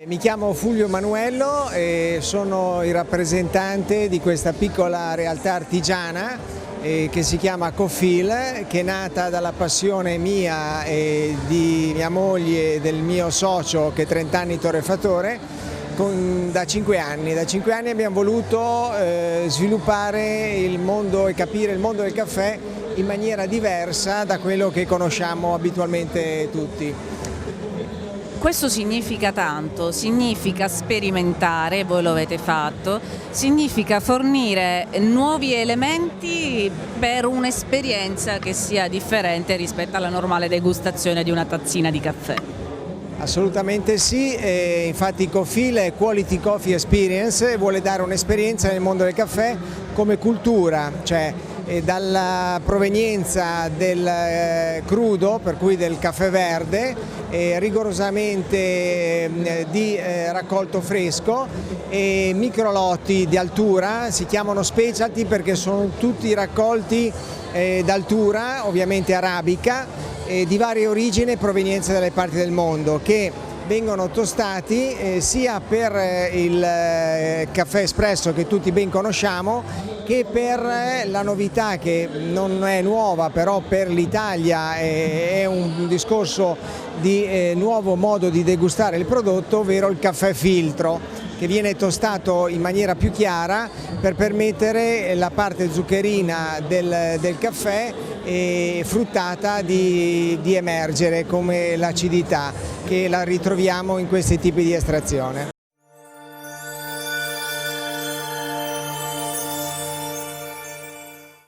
Mi chiamo Fulvio Manuello e sono il rappresentante di questa piccola realtà artigiana che si chiama Cofil, che è nata dalla passione mia e di mia moglie e del mio socio che è 30 anni torrefattore da 5 anni. Da 5 anni abbiamo voluto sviluppare il mondo e capire il mondo del caffè in maniera diversa da quello che conosciamo abitualmente tutti. Questo significa tanto, significa sperimentare, voi lo avete fatto, significa fornire nuovi elementi per un'esperienza che sia differente rispetto alla normale degustazione di una tazzina di caffè. Assolutamente sì, infatti Cofil è Quality Coffee Experience, vuole dare un'esperienza nel mondo del caffè come cultura, cioè dalla provenienza del crudo, per cui del caffè verde, rigorosamente di raccolto fresco e microlotti di altura, si chiamano specialty perché sono tutti raccolti d'altura, ovviamente arabica, di varie origini e provenienze dalle parti del mondo, che vengono tostati sia per il caffè espresso che tutti ben conosciamo, che per la novità che non è nuova, però per l'Italia è un discorso di nuovo modo di degustare il prodotto, ovvero il caffè filtro, che viene tostato in maniera più chiara per permettere la parte zuccherina del caffè e fruttata di emergere, come l'acidità che la ritroviamo in questi tipi di estrazione.